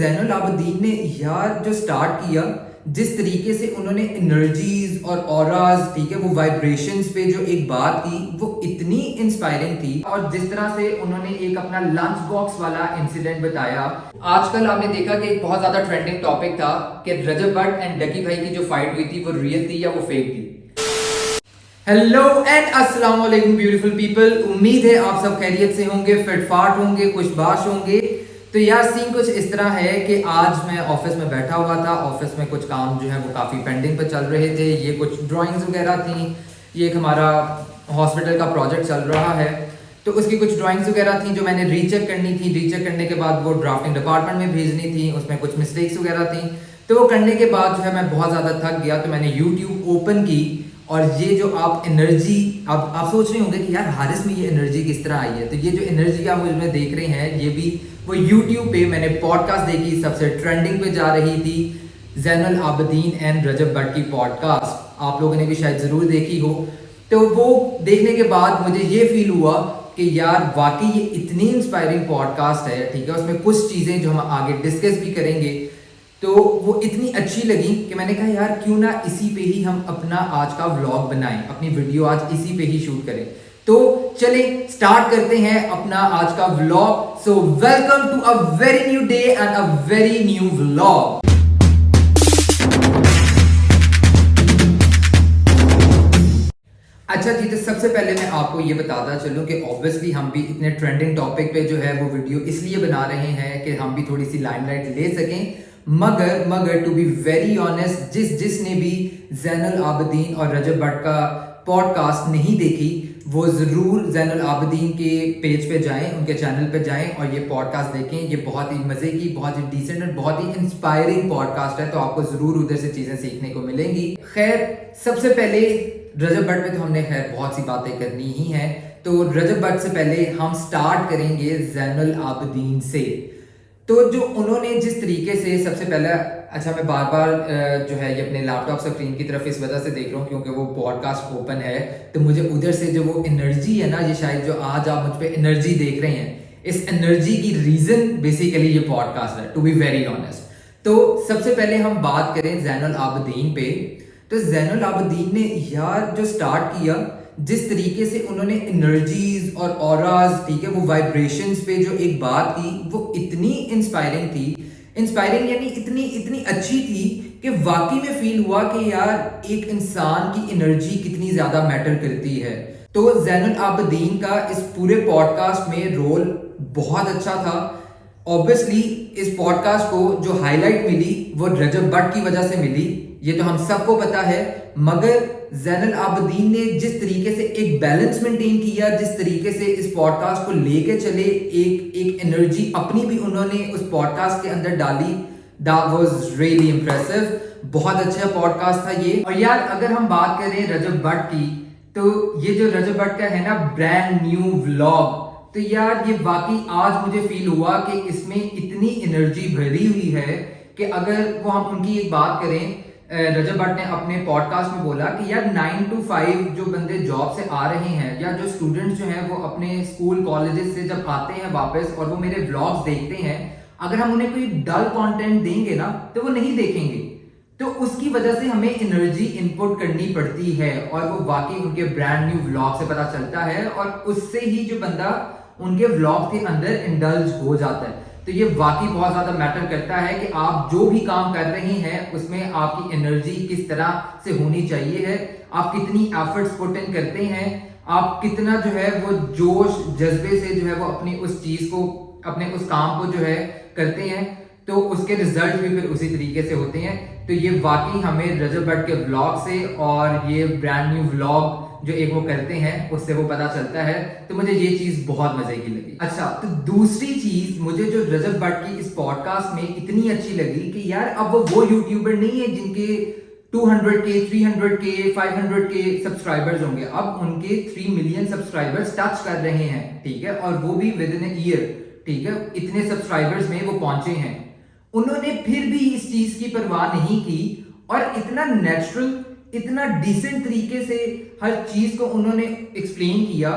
ज़ैनुल आबिदीन ने यार जो स्टार्ट किया, जिस तरीके से उन्होंने एनर्जीज और ऑराज, ठीक है, वो वाइब्रेशंस पे जो एक बात की वो इतनी इंस्पायरिंग थी। और जिस तरह से उन्होंने एक अपना लंच बॉक्स वाला इंसिडेंट बताया। आजकल आपने देखा कि एक बहुत ज्यादा ट्रेंडिंग टॉपिक था कि रजब भट्ट एंड डकी भाई की जो फाइट हुई थी वो रियल थी या वो फेक थी। हेलो एंड अस्सलाम वालेकुम ब्यूटीफुल पीपल, उम्मीद है आप सब खैरियत से होंगे, फिटफाट होंगे, खुशबाश होंगे। तो यार सीन कुछ इस तरह है कि आज मैं ऑफिस में बैठा हुआ था। ऑफिस में कुछ काम जो है वो काफ़ी पेंडिंग पर चल रहे थे। ये कुछ ड्राइंग्स वगैरह थी। ये एक हमारा हॉस्पिटल का प्रोजेक्ट चल रहा है, तो उसकी कुछ ड्राइंग्स वगैरह थी जो मैंने रीचेक करनी थी। रीचेक करने के बाद वो ड्राफ्टिंग डिपार्टमेंट में भेजनी थी, उसमें कुछ मिस्टेक्स वगैरह थी। तो वो करने के बाद जो है मैं बहुत ज़्यादा थक गया, तो मैंने यूट्यूब ओपन की। और ये जो आप एनर्जी, आप सोच रहे होंगे कि यार हारिस में ये एनर्जी किस तरह आई है। तो ये जो एनर्जी आप मुझ में देख रहे हैं, ये भी वो यूट्यूब पे मैंने पॉडकास्ट देखी, सबसे ट्रेंडिंग पे जा रही थी ज़ैनुल आबिदीन एंड रजब भट्ट की पॉडकास्ट। आप लोगों ने भी शायद ज़रूर देखी हो। तो वो देखने के बाद मुझे ये फील हुआ कि यार वाकई ये इतनी इंस्पायरिंग पॉडकास्ट है, ठीक है। उसमें कुछ चीज़ें जो हम आगे डिस्कस भी करेंगे तो वो इतनी अच्छी लगी कि मैंने कहा यार क्यों ना इसी पे ही हम अपना आज का व्लॉग बनाएं, अपनी वीडियो आज इसी पे ही शूट करें। तो चले स्टार्ट करते हैं अपना आज का vlog. So welcome to a very new day and a very new vlog. अच्छा जी, तो सबसे पहले मैं आपको ये बताता चलूं कि ऑब्वियसली हम भी इतने ट्रेंडिंग टॉपिक पे जो है वो वीडियो इसलिए बना रहे हैं कि हम भी थोड़ी सी लाइमलाइट ले सकें। मगर टू बी वेरी ऑनेस्ट, जिसने भी ज़ैनुल आबिदीन और रजब भट्ट का पॉडकास्ट नहीं देखी, वो ज़रूर ज़ैनुल आबिदीन के पेज पे जाएं, उनके चैनल पे जाएं और ये पॉडकास्ट देखें। ये बहुत ही मज़े की, बहुत ही डिसेंट और बहुत ही इंस्पायरिंग पॉडकास्ट है, तो आपको ज़रूर उधर से चीज़ें सीखने को मिलेंगी। खैर, सबसे पहले रजब भट्ट पे तो हमने खैर बहुत सी बातें करनी ही हैं, तो रजब भट्ट से पहले हम स्टार्ट करेंगे ज़ैनुल आबिदीन से। तो जो उन्होंने जिस तरीके से सबसे पहले, अच्छा मैं बार बार जो है ये अपने लैपटॉप स्क्रीन की तरफ इस वजह से देख रहा हूँ क्योंकि वो पॉडकास्ट ओपन है, तो मुझे उधर से जो वो एनर्जी है ना, ये शायद जो आज आप मुझ पे एनर्जी देख रहे हैं, इस एनर्जी की रीजन बेसिकली ये पॉडकास्ट है, टू बी वेरी ऑनेस्ट। तो सबसे पहले हम बात करें ज़ैनुल आबिदीन पे। तो ज़ैनुल आबिदीन ने यार जो स्टार्ट किया, जिस तरीके से उन्होंने एनर्जीज और ऑराज, ठीक है, वो वाइब्रेशंस पे जो एक बात की वो इतनी इंस्पायरिंग थी। इंस्पायरिंग यानी इतनी अच्छी थी कि वाकई में फील हुआ कि यार एक इंसान की एनर्जी कितनी ज्यादा मैटर करती है। तो ज़ैनुल आबिदीन का इस पूरे पॉडकास्ट में रोल बहुत अच्छा था। ऑब्वियसली इस पॉडकास्ट को जो हाईलाइट मिली वो रजब भट्ट की वजह से मिली, ये तो हम सबको पता है। मगर ज़ैनुल आबिदीन ने जिस तरीके से एक बैलेंस मेंटेन किया, जिस तरीके से इस पॉडकास्ट को लेके चले, एक एनर्जी अपनी भी उन्होंने उस पॉडकास्ट के अंदर डाली, दैट वाज रियली इंप्रेसिव। बहुत अच्छा पॉडकास्ट था ये। और यार अगर हम बात करें रजब भट्ट की, तो ये जो रजब भट्ट का है ना ब्रांड न्यू व्लॉग, तो यार ये वाकई आज मुझे फील हुआ कि इसमें इतनी एनर्जी भरी हुई है कि अगर वो हम उनकी एक बात करें, रजब भट्ट ने अपने पॉडकास्ट में बोला कि यार 9 to 5 जो बंदे जॉब से आ रहे हैं या जो स्टूडेंट्स जो हैं वो अपने स्कूल कॉलेजेस से जब आते हैं वापस और वो मेरे व्लॉग्स देखते हैं, अगर हम उन्हें कोई डल कंटेंट देंगे ना तो वो नहीं देखेंगे। तो उसकी वजह से हमें एनर्जी इनपुट करनी पड़ती है और वो वाकई उनके ब्रांड न्यू व्लॉग से पता चलता है और उससे ही जो बंदा उनके व्लॉग के अंदर इंडल्ज हो जाता है। तो ये वाकई बहुत ज्यादा मैटर करता है कि आप जो भी काम कर रहे हैं उसमें आपकी एनर्जी किस तरह से होनी चाहिए है, आप कितनी एफर्ट्स पुट इन करते हैं, आप कितना जो है वो जोश जज्बे से जो है वो अपनी उस चीज को, अपने उस काम को जो है करते हैं, तो उसके रिजल्ट भी फिर उसी तरीके से होते हैं। तो ये वाकई हमें रजब भट्ट के व्लॉग से और ये ब्रांड न्यू व्लॉग जो एक वो करते हैं उससे वो पता चलता है। तो मुझे ये चीज बहुत मजे की लगी। अच्छा, तो दूसरी चीज मुझे जो रजब भट्ट की इस पॉडकास्ट में इतनी अच्छी लगी कि यार अब वो यूट्यूबर नहीं है जिनके 200K 300K 500K सब्सक्राइबर्स होंगे, अब उनके 3 मिलियन सब्सक्राइबर्स टच कर रहे हैं, ठीक है, और वो भी विद इन अ ईयर, ठीक है, इतने सब्सक्राइबर्स में वो पहुंचे हैं। उन्होंने फिर भी इस चीज की परवाह नहीं की और इतना नेचुरल, इतना डिसेंट तरीके से हर चीज को उन्होंने एक्सप्लेन किया,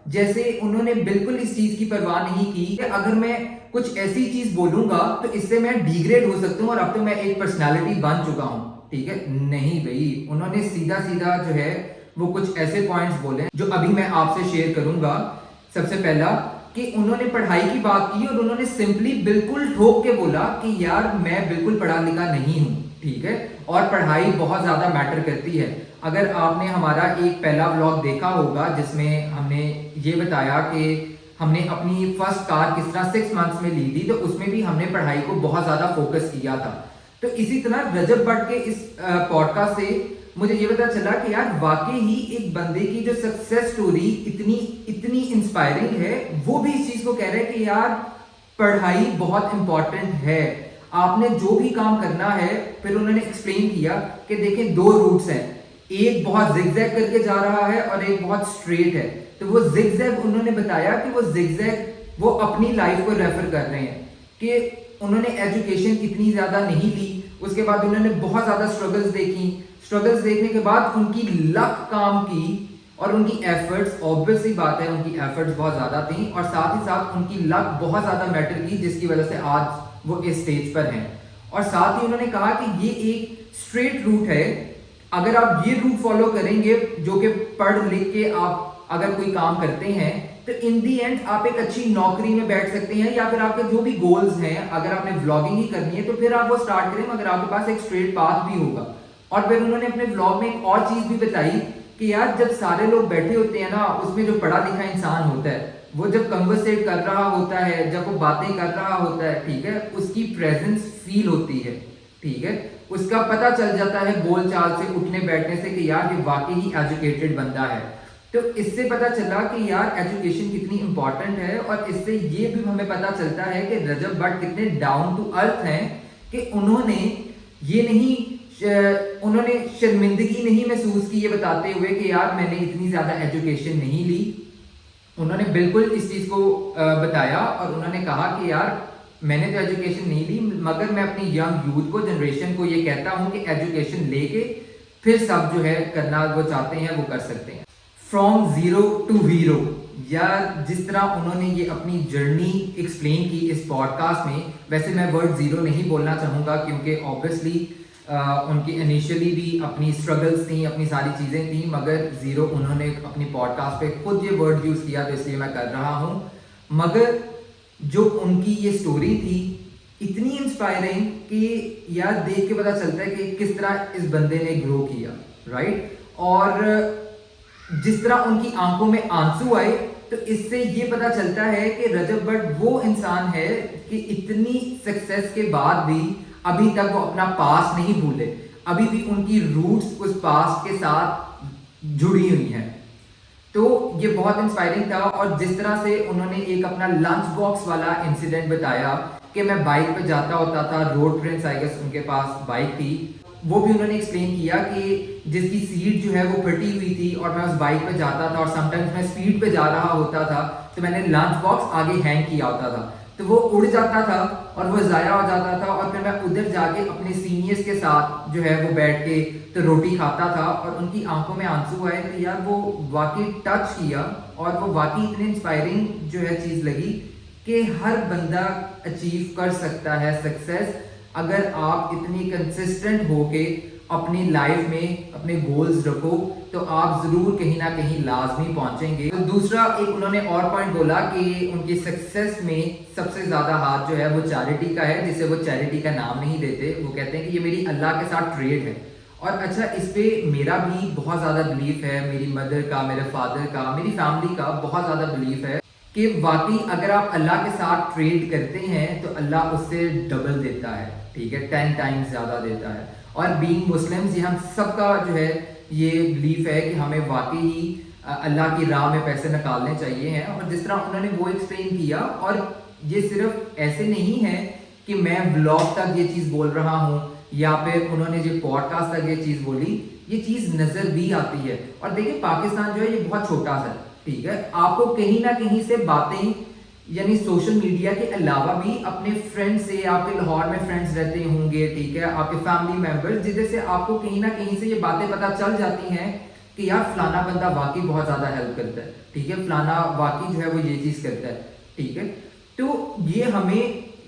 जैसे उन्होंने बिल्कुल इस चीज की परवाह नहीं की कि अगर मैं कुछ ऐसी चीज बोलूंगा तो इससे मैं डिग्रेड हो सकता हूँ और अब तो मैं एक पर्सनालिटी बन चुका हूँ, ठीक है। नहीं भाई, उन्होंने सीधा सीधा जो है वो कुछ ऐसे पॉइंट्स बोले जो अभी मैं आपसे शेयर करूंगा। सबसे पहला कि उन्होंने पढ़ाई की बात की और उन्होंने सिंपली बिल्कुल ठोक के बोला कि यार मैं बिल्कुल पढ़ा लिखा नहीं हूं, ठीक है, और पढ़ाई बहुत ज्यादा मैटर करती है। अगर आपने हमारा एक पहला व्लॉग देखा होगा जिसमें हमने ये बताया कि हमने अपनी फर्स्ट कार किस तरह 6 मंथ्स में ली थी, तो उसमें भी हमने पढ़ाई को बहुत ज्यादा फोकस किया था। तो इसी तरह रजब भट्ट के इस पॉडकास्ट से मुझे ये पता चला कि यार वाकई ही एक बंदे की जो सक्सेस स्टोरी इतनी इतनी इंस्पायरिंग है, वो भी इस चीज को कह रहे हैं कि यार पढ़ाई बहुत इंपॉर्टेंट है, आपने जो भी काम करना है। फिर उन्होंने एक्सप्लेन किया कि देखें 2 रूट्स हैं, एक बहुत जिगजैग करके जा रहा है और एक बहुत स्ट्रेट है। तो वो जिगजैग उन्होंने बताया कि वो जिगजैग वो अपनी लाइफ को रेफर कर रहे हैं कि उन्होंने एजुकेशन इतनी ज्यादा नहीं ली, उसके बाद उन्होंने बहुत ज्यादा स्ट्रगल्स देखी, स्ट्रगल्स देखने के बाद उनकी लक काम की और उनकी एफर्ट्स, ऑब्वियस सी बात है उनकी एफर्ट्स बहुत ज्यादा थी और साथ ही साथ उनकी लक बहुत ज्यादा मैटर की, जिसकी वजह से आज वो इस स्टेज पर हैं। और साथ ही उन्होंने कहा कि ये एक स्ट्रेट रूट है, अगर आप ये रूट फॉलो करेंगे जो कि पढ़ लिख के आप अगर कोई काम करते हैं तो इन दी एंड आप एक अच्छी नौकरी में बैठ सकते हैं, या फिर आपके जो भी गोल्स हैं, अगर आपने व्लॉगिंग ही करनी है तो फिर आप वो स्टार्ट करें, मगर आपके पास एक स्ट्रेट पाथ भी होगा। और फिर उन्होंने अपने व्लॉग में एक और चीज भी बताई कि यार जब सारे लोग बैठे होते हैं ना, उसमें जो पढ़ा लिखा इंसान होता है वो जब कन्वर्सेट कर रहा होता है, जब वो बातें कर रहा होता है, ठीक है, उसकी प्रेजेंस फील होती है, ठीक है, उसका पता चल जाता है बोलचाल से, उठने बैठने से कि यार ये वाकई ही एजुकेटेड बंदा है। तो इससे पता चला कि यार एजुकेशन कितनी इंपॉर्टेंट है और इससे ये भी हमें पता चलता है कि रजब भट्ट कितने डाउन टू अर्थ हैं कि उन्होंने ये नहीं, उन्होंने शर्मिंदगी नहीं महसूस की ये बताते हुए कि यार मैंने इतनी ज्यादा एजुकेशन नहीं ली। उन्होंने बिल्कुल इस चीज को बताया और उन्होंने कहा कि यार मैंने तो एजुकेशन नहीं ली, मगर मैं अपनी यंग यूथ को, जनरेशन को ये कहता हूं कि एजुकेशन लेके फिर सब जो है करना वो चाहते हैं वो कर सकते हैं। फ्रॉम जीरो टू हीरो, यार जिस तरह उन्होंने ये अपनी जर्नी एक्सप्लेन की इस पॉडकास्ट में, वैसे मैं वर्ड जीरो नहीं बोलना चाहूँगा क्योंकि ऑब्वियसली उनकी इनिशियली भी अपनी स्ट्रगल्स थी, अपनी सारी चीज़ें थी, मगर ज़ीरो उन्होंने अपनी पॉडकास्ट पे खुद ये वर्ड यूज़ किया तो इसलिए मैं कर रहा हूँ। मगर जो उनकी ये स्टोरी थी इतनी इंस्पायरिंग कि यार देख के पता चलता है कि किस तरह इस बंदे ने ग्रो किया, राइट। और जिस तरह उनकी आंखों में आंसू आए तो इससे ये पता चलता है कि रजब भट्ट वो इंसान है कि इतनी सक्सेस के बाद भी अभी तक वो अपना पास नहीं भूले, अभी भी उनकी रूट्स उस पास के साथ जुड़ी हुई हैं। तो ये बहुत इंस्पायरिंग था। और जिस तरह से उन्होंने एक अपना लंच बॉक्स वाला इंसिडेंट बताया कि मैं बाइक पे जाता होता था, रोड फ्रेंड्स आई गेस उनके पास बाइक थी, वो भी उन्होंने एक्सप्लेन किया कि जिसकी सीट जो है वो फटी हुई थी और मैं उस बाइक पे जाता था और समटाइम्स मैं स्पीड पे जा रहा होता था तो मैंने लंच बॉक्स आगे हैंग किया होता था, तो वो उड़ जाता था और वो ज़ाया हो जाता था और फिर मैं उधर जाके अपने सीनियर्स के साथ जो है वो बैठ के तो रोटी खाता था। और उनकी आंखों में आंसू आए तो यार वो वाकई टच किया और वो वाकई इतनी इंस्पायरिंग जो है चीज़ लगी कि हर बंदा अचीव कर सकता है सक्सेस, अगर आप इतनी कंसिस्टेंट होके अपनी लाइफ में अपने गोल्स रखो तो आप जरूर कहीं ना कहीं लाजमी पहुंचेंगे। तो दूसरा एक उन्होंने और पॉइंट बोला कि उनकी सक्सेस में सबसे ज्यादा हाथ जो है वो चैरिटी का है, जिसे वो चैरिटी का नाम नहीं देते, वो कहते हैं कि ये मेरी अल्लाह के साथ ट्रेड है। और अच्छा, इस पे मेरा भी बहुत ज्यादा बिलीफ है, मेरी मदर का, मेरे फादर का, मेरी फैमिली का बहुत ज्यादा बिलीफ है कि वाकई अगर आप अल्लाह के साथ ट्रेड करते हैं तो अल्लाह उससे डबल देता है, ठीक है, 10 टाइम्स ज्यादा देता है। और बीइंग मुस्लिम्स, ये हम सबका जो है ये बिलीफ है कि हमें वाकई ही अल्लाह की राह में पैसे निकालने चाहिए हैं। और जिस तरह उन्होंने वो एक्सप्लेन किया, और ये सिर्फ ऐसे नहीं है कि मैं ब्लॉग तक ये चीज़ बोल रहा हूँ या फिर उन्होंने जो पॉडकास्ट तक ये चीज़ बोली, ये चीज़ नज़र भी आती है। और देखिए पाकिस्तान जो है ये बहुत छोटा सा, ठीक है, आपको कहीं ना कहीं से बातें, यानी सोशल मीडिया के अलावा भी अपने फ्रेंड्स से, आपके लाहौर में फ्रेंड्स रहते होंगे, ठीक है, आपके फैमिली मेंबर्स, जिससे से आपको कहीं ना कहीं से ये बातें पता चल जाती हैं कि यार फलाना बंदा वाकई बहुत ज़्यादा हेल्प करता है, ठीक है, फलाना वाकई जो है वो ये चीज़ करता है, ठीक है। तो ये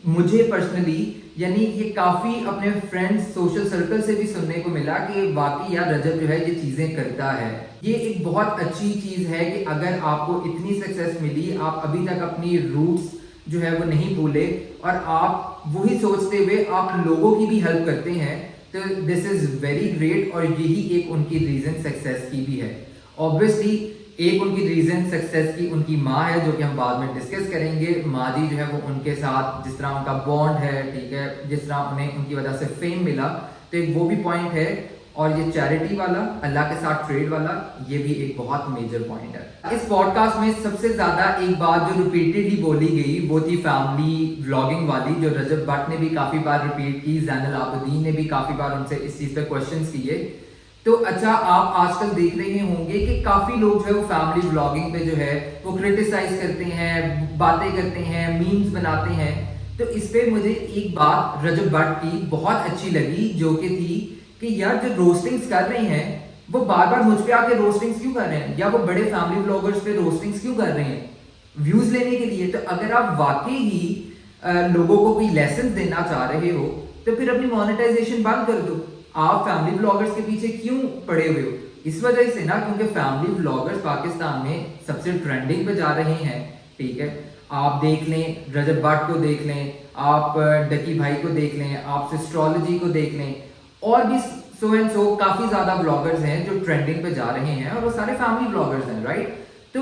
मुझे पर्सनली यानी ये काफी अपने फ्रेंड्स सोशल सर्कल से भी सुनने को मिला कि वाकई यार रजब जो है ये चीजें करता है। ये एक बहुत अच्छी चीज है कि अगर आपको इतनी सक्सेस मिली, आप अभी तक अपनी रूट्स जो है वो नहीं भूले और आप वही सोचते हुए आप लोगों की भी हेल्प करते हैं, तो दिस इज वेरी ग्रेट। और यही एक उनकी रीजन सक्सेस की भी है। ऑब्वियसली एक उनकी रीजन सक्सेस की उनकी माँ है, जो कि हम बाद में डिस्कस करेंगे। माँ जी जो है वो उनके साथ जिस तरह उनका बॉन्ड है, ठीक है, जिस तरह उन्हें उनकी वजह से फेम मिला, तो एक वो भी पॉइंट है। और ये चैरिटी वाला, अल्लाह के साथ ट्रेड वाला, ये भी एक बहुत मेजर पॉइंट है। इस पॉडकास्ट में सबसे ज्यादा एक बात जो रिपीटेडली बोली गई वो थी फैमिली व्लॉगिंग वाली, जो रजब भट्ट ने भी काफी बार रिपीट की, ज़ैनुल आबिदीन ने भी काफी बार उनसे इस चीज पे क्वेश्चंस किए। तो अच्छा, आप आजकल देख रहे होंगे कि काफी लोग जो है वो फैमिली व्लॉगिंग पे जो है वो क्रिटिसाइज करते हैं, बातें करते हैं, मीम्स बनाते हैं। तो इस पे मुझे एक बात रजब भट्ट की बहुत अच्छी लगी, जो कि थी कि यार जो रोस्टिंग्स कर रहे हैं वो बार बार मुझ पे आके रोस्टिंग्स क्यों कर रहे हैं, या वो बड़े फैमिली व्लॉगर्स पे रोस्टिंग्स क्यों कर रहे हैं, व्यूज लेने के लिए। तो अगर आप वाकई ही लोगों को कोई लेसन देना चाह रहे हो तो फिर अपनी मोनेटाइजेशन बंद कर दो। आप फैमिली व्लॉगर्स के पीछे क्यों पड़े हुए हो? इस वजह से ना, क्योंकि फैमिली व्लॉगर्स पाकिस्तान में सबसे ट्रेंडिंग पे जा रहे हैं, ठीक है। आप देख लें, रजब भट्ट को देख लें, आप डकी भाई को देख लें, आप एस्ट्रोलॉजी को देख लें, और भी सो एंड सो काफी ज्यादा व्लॉगर्स हैं जो ट्रेंडिंग पे जा रहे हैं, और वो सारे फैमिली व्लॉगर्स हैं, राइट। तो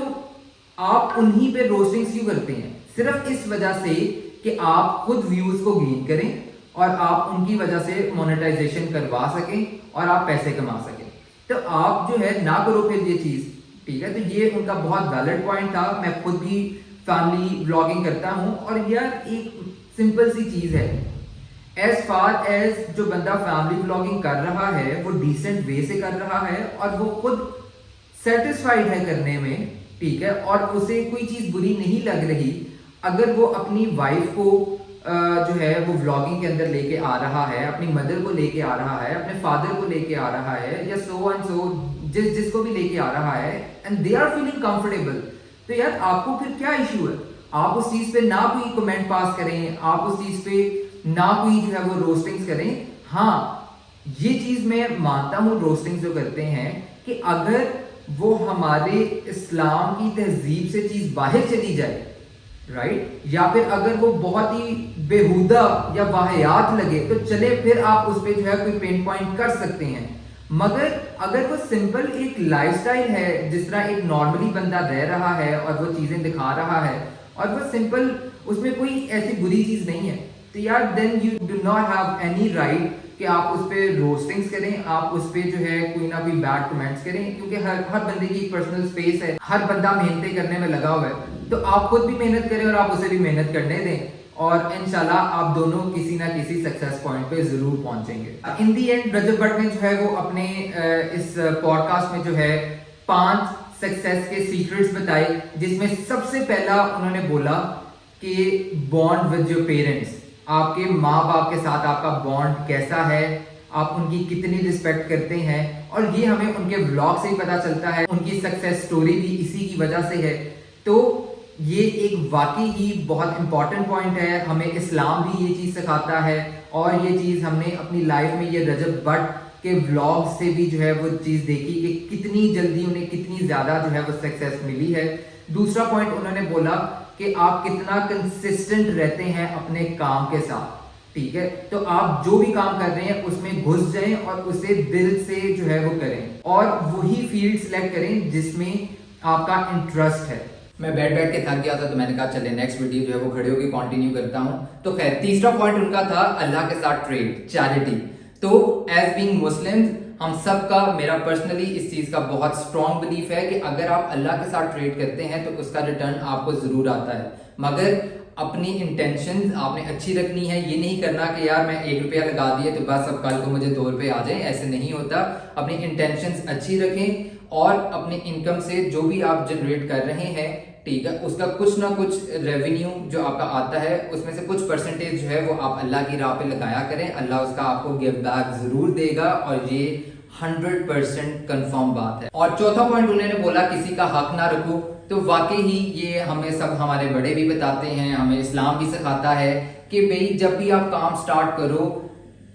आप उन्हीं पे रोस्टिंग क्यों करते हैं? सिर्फ इस वजह से कि आप खुद व्यूज को गेन करें और आप उनकी वजह से मोनेटाइजेशन करवा सकें और आप पैसे कमा सकें। तो आप जो है ना करो फिर ये चीज, ठीक है। तो ये उनका बहुत वैलिड पॉइंट था। मैं खुद भी फैमिली व्लॉगिंग करता हूं, और यार एक सिंपल सी चीज है, एज फार एज जो बंदा फैमिली व्लॉगिंग कर रहा है वो डिसेंट वे से कर रहा है और वो खुद सेटिस्फाइड है करने में, ठीक है, और उसे कोई चीज बुरी नहीं लग रही, अगर वो अपनी वाइफ को जो है वो व्लॉगिंग के अंदर लेके आ रहा है, अपनी मदर को लेके आ रहा है, अपने फादर को लेके आ रहा है, या सो एंड सो जिसको भी लेके आ रहा है, and they are feeling comfortable, तो यार आपको फिर क्या इशू है? आप उस चीज पे ना कोई कमेंट पास करें, आप उस चीज पे ना कोई जो है वो रोस्टिंग्स करें। हाँ, ये चीज मैं मानता हूं रोस्टिंग्स जो करते हैं, कि अगर वो हमारे इस्लाम की तहजीब से चीज बाहर चली जाए, राइट, या फिर अगर वो बहुत ही बेहुदा या वाहियात लगे, तो चले फिर आप उस पर जो है कोई पेन पॉइंट कर सकते हैं। मगर अगर वो सिंपल एक लाइफस्टाइल है, जिस तरह एक नॉर्मली बंदा रह रहा है और वो चीजें दिखा रहा है, और वो सिंपल, उसमें कोई ऐसी बुरी चीज नहीं है, तो यार then you do not have any right कि आप उस पर रोस्टिंग्स करें, आप उस पर जो है कोई ना कोई बैड कमेंट्स करें, क्योंकि हर बंदे की पर्सनल स्पेस है, हर बंदा मेहनतें करने में लगा हुआ है। तो आप खुद भी मेहनत करें और आप उसे भी मेहनत करने दें, और इंशाल्लाह आप दोनों किसी ना किसी सक्सेस पॉइंट पे जरूर पहुंचेंगे। इन दी एंड रजब भट्ट ने जो है वो अपने इस पॉडकास्ट में जो है 5 सक्सेस के सीक्रेट्स बताए, जिसमें सबसे पहला उन्होंने बोला कि बॉन्ड विद योर पेरेंट्स, आपके माँ बाप के साथ आपका बॉन्ड कैसा है, आप उनकी कितनी रिस्पेक्ट करते हैं, और ये हमें उनके व्लॉग से ही पता चलता है। उनकी सक्सेस स्टोरी भी इसी की वजह से है। तो ये एक वाकई ही बहुत इंपॉर्टेंट पॉइंट है, हमें इस्लाम भी ये चीज़ सिखाता है, और ये चीज़ हमने अपनी लाइफ में ये रजब भट्ट के व्लॉग से भी जो है वो चीज़ देखी कि कितनी जल्दी उन्हें कितनी ज़्यादा जो है वो सक्सेस मिली है। दूसरा पॉइंट उन्होंने बोला कि आप कितना कंसिस्टेंट रहते हैं अपने काम के साथ, ठीक है। तो आप जो भी काम कर रहे हैं उसमें घुस जाएं और उसे दिल से जो है वो करें, और वही फील्ड सिलेक्ट करें जिसमें आपका इंटरेस्ट है। मैं बैठ के थक गया था, तो मैंने कहा चले नेक्स्ट वीडियो जो है वो खड़े होकर कंटिन्यू करता हूं। तो खैर, तीसरा पॉइंट उनका था अल्लाह के साथ ट्रेड, चैरिटी। तो एज बीइंग मुस्लिम, हम सब का, मेरा पर्सनली इस चीज का बहुत स्ट्रॉन्ग बिलीफ है कि अगर आप अल्लाह के साथ ट्रेड करते हैं तो उसका रिटर्न आपको जरूर आता है, मगर अपनी इंटेंशन आपने अच्छी रखनी है। ये नहीं करना कि यार मैं 1 रुपया लगा दिए तो बस अब कल को मुझे 2 रुपये आ जाए, ऐसे नहीं होता। अपनी इंटेंशंस अच्छी रखें, और अपनी इनकम से जो भी आप जनरेट कर रहे हैं, ठीक है, उसका कुछ ना कुछ रेवेन्यू जो आपका आता है, उसमें से कुछ परसेंटेज जो है वो आप अल्लाह की राह पे लगाया करें। अल्लाह उसका आपको गिव बैक जरूर देगा, और ये 100% कंफर्म बात है। और चौथा पॉइंट उन्होंने बोला, किसी का हक ना रखो। तो वाकई ही ये हमें सब हमारे बड़े भी बताते हैं, हमें इस्लाम भी सिखाता है कि भाई जब भी आप काम स्टार्ट करो,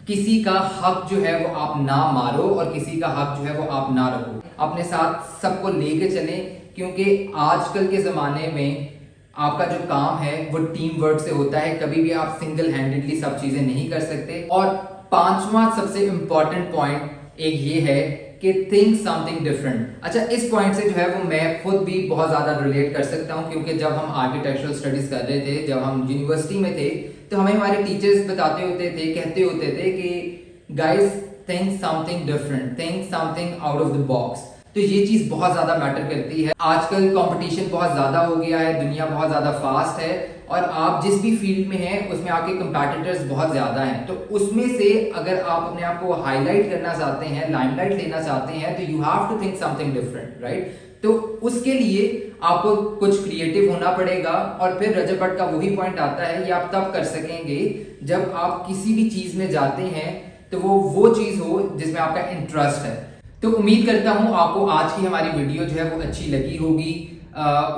किसी का हक जो है वो आप ना मारो और किसी का हक जो है वो आप ना रखो, अपने साथ सबको लेके चलें, क्योंकि आजकल के ज़माने में आपका जो काम है वो टीम वर्क से होता है, कभी भी आप सिंगल हैंडेडली सब चीज़ें नहीं कर सकते। और पांचवा सबसे इंपॉर्टेंट पॉइंट एक ये है कि थिंक समथिंग डिफरेंट। अच्छा, इस पॉइंट से जो है वो मैं खुद भी बहुत ज़्यादा रिलेट कर सकता हूँ, क्योंकि जब हम आर्किटेक्चरल स्टडीज़ कर रहे थे, जब हम यूनिवर्सिटी में थे, तो हमें हमारे टीचर्स बताते होते थे, कहते होते थे कि guys think something different, think something out of the box. तो ये चीज़ बहुत ज़्यादा मैटर करती है। आजकल कंपटीशन बहुत ज़्यादा हो गया है, दुनिया बहुत ज़्यादा फास्ट है और आप जिस भी फील्ड में हैं उसमें आपके कंपैटिटर्स बहुत ज़्यादा हैं। तो उसमें से अगर आप अपने आप को हाईलाइट करना चाहते हैं, लाइमलाइट लेना चाहते हैं, तो you have to think something different, right. तो उसके लिए आपको कुछ क्रिएटिव होना पड़ेगा। और फिर रजब भट्ट का वही पॉइंट आता है, ये आप तब कर सकेंगे जब आप किसी भी चीज़ में जाते हैं तो वो चीज़ हो जिसमें आपका इंटरेस्ट है। तो उम्मीद करता हूं आपको आज की हमारी वीडियो जो है वो अच्छी लगी होगी।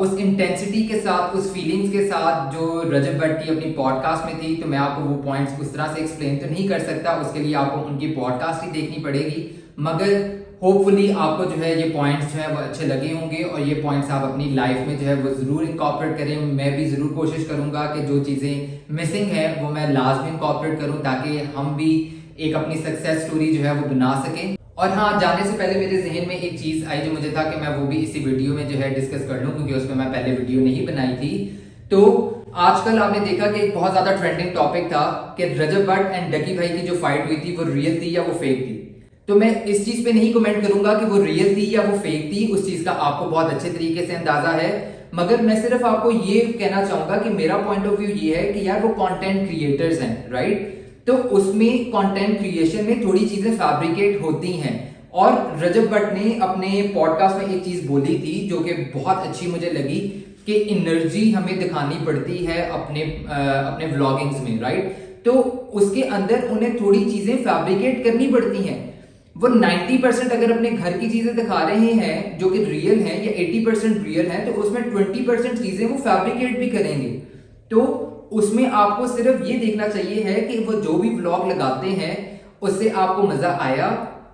उस इंटेंसिटी के साथ, उस फीलिंग्स के साथ जो रजब भट्ट की अपनी पॉडकास्ट में थी, तो मैं आपको वो पॉइंट्स उस तरह से एक्सप्लेन तो नहीं कर सकता, उसके लिए आपको उनकी पॉडकास्ट ही देखनी पड़ेगी। मगर होपफुली आपको जो है ये पॉइंट्स जो है वो अच्छे लगे होंगे और ये पॉइंट्स आप अपनी लाइफ में जो है वो ज़रूर इनकॉर्पोरेट करें। मैं भी ज़रूर कोशिश करूँगा कि जो चीज़ें मिसिंग है वो मैं लाजमी इनकॉर्पोरेट करूँ, ताकि हम भी एक अपनी सक्सेस स्टोरी जो है वो बना सकें। और हाँ, जाने से पहले मेरे जहन में एक चीज़ आई जो मुझे था कि मैं वो भी इसी वीडियो में जो है डिस्कस कर लूँ, क्योंकि उसमें मैं पहले वीडियो नहीं बनाई थी। तो आजकल आपने देखा कि एक बहुत ज़्यादा ट्रेंडिंग टॉपिक था कि रजब भट्ट एंड डकी भाई की जो फाइट हुई थी वो रियल थी या वो फेक थी। तो मैं इस चीज़ पे नहीं कमेंट करूंगा कि वो रियल थी या वो फेक थी, उस चीज़ का आपको बहुत अच्छे तरीके से अंदाजा है। मगर मैं सिर्फ आपको ये कहना चाहूंगा कि मेरा पॉइंट ऑफ व्यू ये है कि यार वो कंटेंट क्रिएटर्स हैं, राइट। तो उसमें कंटेंट क्रिएशन में थोड़ी चीजें फैब्रिकेट होती हैं। और रजब भट्ट ने अपने पॉडकास्ट में एक चीज बोली थी जो कि बहुत अच्छी मुझे लगी, कि एनर्जी हमें दिखानी पड़ती है अपने व्लॉगिंग्स में, राइट। तो उसके अंदर उन्हें थोड़ी चीजें फैब्रिकेट करनी पड़ती हैं। वो 90% अगर अपने घर की चीजें दिखा रहे हैं जो कि रियल हैं, या 80% रियल हैं, तो उसमें 20% चीजें वो फैब्रिकेट भी करेंगे। तो उसमें आपको सिर्फ ये देखना चाहिए है कि वो जो भी व्लॉग लगाते हैं उससे आपको मजा आया,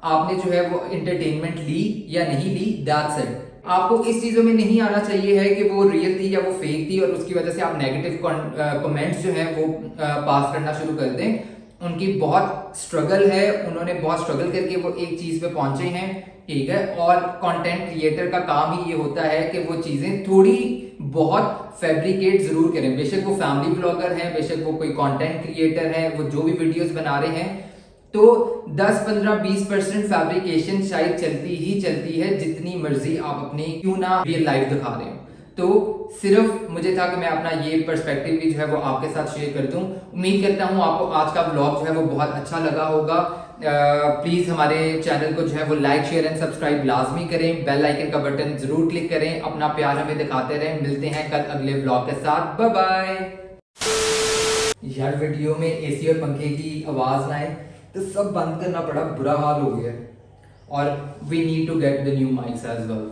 आपने जो है वो एंटरटेनमेंट ली या नहीं ली, दैट्स इट। आपको इस चीजों में नहीं आना चाहिए है कि वो रियल थी या वो फेक थी और उसकी वजह से आप नेगेटिव कमेंट्स जो है वो पास करना शुरू कर दें। उनकी बहुत स्ट्रगल है, उन्होंने बहुत स्ट्रगल करके वो एक चीज पे पहुंचे हैं, ठीक है। और कंटेंट क्रिएटर का काम ही ये होता है कि वो चीजें थोड़ी बहुत फैब्रिकेट जरूर करें। बेशक वो फैमिली ब्लॉगर हैं, बेशक वो कोई कंटेंट क्रिएटर है, वो जो भी वीडियोस बना रहे हैं, तो 10, 15, 20% फैब्रिकेशन शायद चलती ही चलती है, जितनी मर्जी आप अपनी क्यों ना रियल लाइफ दिखा रहे हो। तो सिर्फ मुझे था कि मैं अपना ये पर्सपेक्टिव भी जो है वो आपके साथ शेयर कर दूं। उम्मीद करता हूं आपको आज का व्लॉग जो है वो बहुत अच्छा लगा होगा। प्लीज हमारे चैनल को जो है वो लाइक, शेयर एंड सब्सक्राइब लाजमी करें, बेल आइकन का बटन जरूर क्लिक करें, अपना प्यार हमें दिखाते रहें। मिलते हैं कल अगले व्लॉग के साथ, बाय बाय। यार वीडियो में एसी और पंखे की आवाज ना आए तो सब बंद करना पड़ा, बुरा हाल हो गया। और we need to get the new mics as well.